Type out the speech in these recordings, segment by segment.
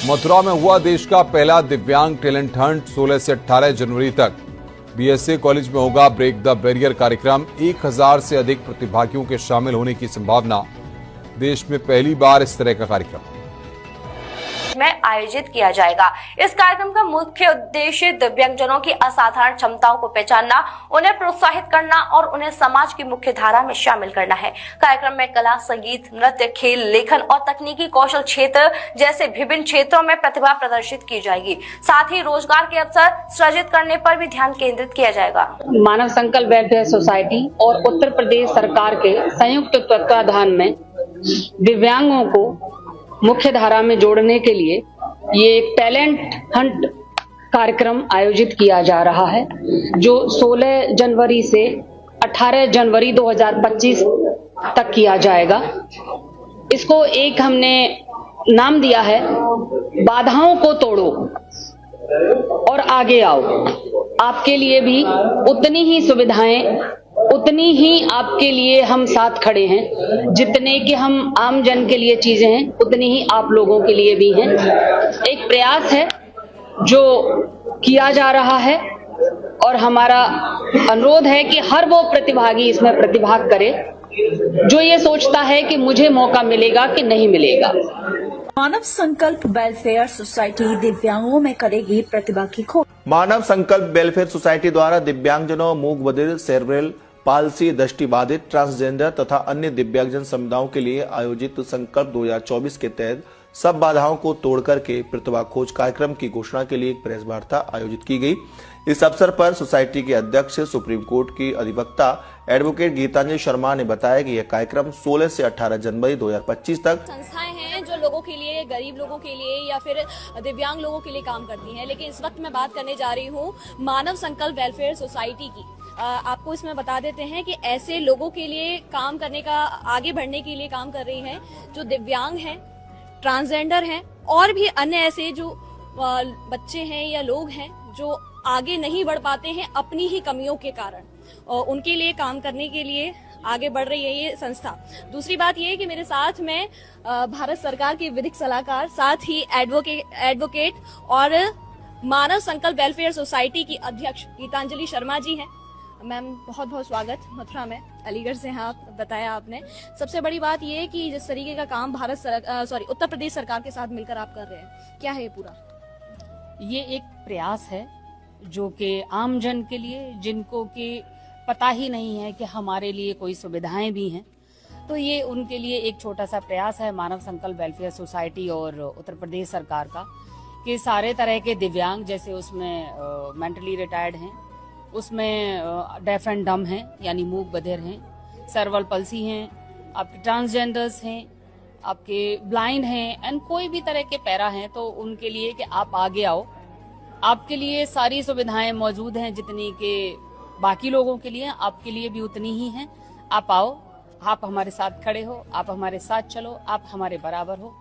मथुरा में हुआ देश का पहला दिव्यांग टैलेंट हंट 16 से 18 जनवरी तक। बीएसए कॉलेज में होगा ब्रेक द बैरियर कार्यक्रम। 1000 से अधिक प्रतिभागियों के शामिल होने की संभावना। देश में पहली बार इस तरह का कार्यक्रम में आयोजित किया जाएगा। इस कार्यक्रम का मुख्य उद्देश्य दिव्यांगजनों की असाधारण क्षमताओं को पहचानना, उन्हें प्रोत्साहित करना और उन्हें समाज की मुख्य धारा में शामिल करना है। कार्यक्रम में कला, संगीत, नृत्य, खेल, लेखन और तकनीकी कौशल क्षेत्र जैसे विभिन्न क्षेत्रों में प्रतिभा प्रदर्शित की जाएगी। साथ ही रोजगार के अवसर सृजित करने पर भी ध्यान केंद्रित किया जाएगा। मानव संकल्प वेलफेयर सोसाइटी और उत्तर प्रदेश सरकार के संयुक्त तत्वाधान में दिव्यांगों को मुख्य धारा में जोड़ने के लिए ये एक टैलेंट हंट कार्यक्रम आयोजित किया जा रहा है, जो 16 जनवरी से 18 जनवरी 2025 तक किया जाएगा। इसको एक हमने नाम दिया है, बाधाओं को तोड़ो और आगे आओ। आपके लिए भी उतनी ही सुविधाएं, उतनी ही आपके लिए हम साथ खड़े हैं। जितने कि हम आम जन के लिए चीजें हैं, उतनी ही आप लोगों के लिए भी हैं। एक प्रयास है जो किया जा रहा है और हमारा अनुरोध है कि हर वो प्रतिभागी इसमें प्रतिभाग करे जो ये सोचता है कि मुझे मौका मिलेगा कि नहीं मिलेगा। मानव संकल्प वेलफेयर सोसाइटी दिव्यांगों में करेगी प्रतिभा की खोज। मानव संकल्प वेलफेयर सोसाइटी द्वारा दिव्यांगजनों, मूक बधिर, सेरेब्रल पाल्सी, दृष्टिबाधित, ट्रांसजेंडर तथा अन्य दिव्यांगजन समुदायों के लिए आयोजित संकल्प 2024 के तहत सब बाधाओं को तोड़कर के प्रतिभा खोज कार्यक्रम की घोषणा के लिए एक प्रेस वार्ता आयोजित की गई। इस अवसर पर सोसाइटी के अध्यक्ष, सुप्रीम कोर्ट की अधिवक्ता एडवोकेट गीतांजलि शर्मा ने बताया कि यह कार्यक्रम 16 से 18 जनवरी 2025 तक संस्थाएं हैं जो लोगों के लिए, गरीब लोगों के लिए या फिर दिव्यांग लोगों के लिए काम करती हैं। लेकिन इस वक्त मैं बात करने जा रही हूँ मानव संकल्प वेलफेयर सोसाइटी की। आपको इसमें बता देते हैं कि ऐसे लोगों के लिए काम करने का, आगे बढ़ने के लिए काम कर रही है जो दिव्यांग हैं, ट्रांसजेंडर हैं और भी अन्य ऐसे जो बच्चे हैं या लोग हैं जो आगे नहीं बढ़ पाते हैं अपनी ही कमियों के कारण, और उनके लिए काम करने के लिए आगे बढ़ रही है ये संस्था। दूसरी बात ये है कि मेरे साथ में भारत सरकार के विधिक सलाहकार, साथ ही एडवोकेट और मानव संकल्प वेलफेयर सोसाइटी की अध्यक्ष गीतांजलि शर्मा जी हैं। मैम, बहुत बहुत स्वागत। मथुरा में, अलीगढ़ से हैं आप, बताया आपने। सबसे बड़ी बात ये है कि जिस तरीके का काम उत्तर प्रदेश सरकार के साथ मिलकर आप कर रहे हैं, क्या है ये पूरा? ये एक प्रयास है जो कि आम जन के लिए, जिनको कि पता ही नहीं है कि हमारे लिए कोई सुविधाएं भी हैं, तो ये उनके लिए एक छोटा सा प्रयास है मानव संकल्प वेलफेयर सोसाइटी और उत्तर प्रदेश सरकार का, कि सारे तरह के दिव्यांग, जैसे उसमें मेंटली रिटायर्ड हैं, उसमें डेफ एंड डम हैं यानी मूक बधिर हैं, सर्वल पल्सी हैं, आपके ट्रांसजेंडर्स हैं, आपके ब्लाइंड हैं एंड कोई भी तरह के पैरा हैं, तो उनके लिए कि आप आगे आओ। आपके लिए सारी सुविधाएं मौजूद हैं जितनी के बाकी लोगों के लिए, आपके लिए भी उतनी ही हैं। आप आओ, आप हमारे साथ खड़े हो, आप हमारे साथ चलो, आप हमारे बराबर हो।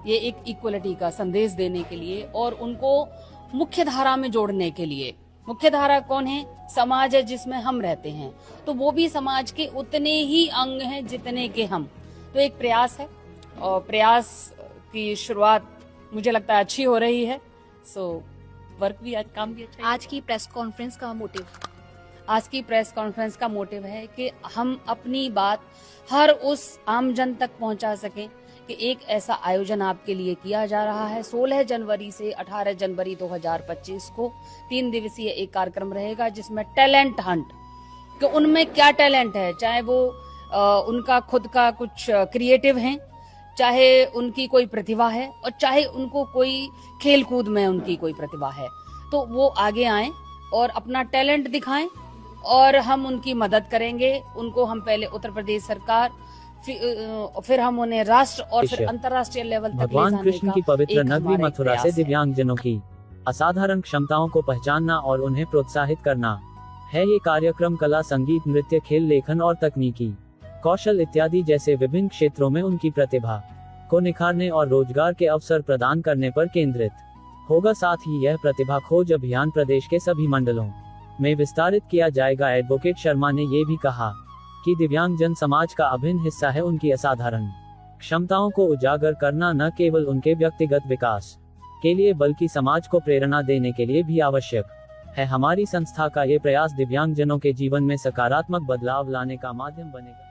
ये एक इक्वलिटी का संदेश देने के लिए और उनको मुख्य धारा में जोड़ने के लिए। मुख्य धारा कौन है? समाज है जिसमें हम रहते हैं, तो वो भी समाज के उतने ही अंग हैं जितने के हम। तो एक प्रयास है और प्रयास की शुरुआत मुझे लगता है अच्छी हो रही है। सो वर्क भी, आज काम भी अच्छा है। आज की प्रेस कॉन्फ्रेंस का मोटिव? आज की प्रेस कॉन्फ्रेंस का मोटिव है कि हम अपनी बात हर उस आम जन तक पहुंचा सकें कि एक ऐसा आयोजन आपके लिए किया जा रहा है। 16 जनवरी से 18 जनवरी 2025 को 3 दिवसीय एक कार्यक्रम रहेगा जिसमें टैलेंट हंट, कि उनमें क्या टैलेंट है, चाहे वो उनका खुद का कुछ क्रिएटिव है, चाहे उनकी कोई प्रतिभा है और चाहे उनको कोई खेल कूद में उनकी कोई प्रतिभा है, तो वो आगे आएं और अपना टैलेंट दिखाएं और हम उनकी मदद करेंगे। उनको हम पहले उत्तर प्रदेश सरकार, फिर हम उन्हें राष्ट्र और फिर अंतर्राष्ट्रीय लेवल तक भगवान कृष्ण की पवित्र नगरी मथुरा से दिव्यांगजनों की असाधारण क्षमताओं को पहचानना और उन्हें प्रोत्साहित करना है। ये कार्यक्रम कला, संगीत, नृत्य, खेल, लेखन और तकनीकी कौशल इत्यादि जैसे विभिन्न क्षेत्रों में उनकी प्रतिभा को निखारने और रोजगार के अवसर प्रदान करने पर केंद्रित होगा। साथ ही यह प्रतिभा खोज अभियान प्रदेश के सभी मंडलों में विस्तारित किया जाएगा। एडवोकेट शर्मा ने ये भी कहा कि दिव्यांगजन समाज का अभिन्न हिस्सा है। उनकी असाधारण क्षमताओं को उजागर करना न केवल उनके व्यक्तिगत विकास के लिए बल्कि समाज को प्रेरणा देने के लिए भी आवश्यक है। हमारी संस्था का ये प्रयास दिव्यांगजनों के जीवन में सकारात्मक बदलाव लाने का माध्यम बनेगा।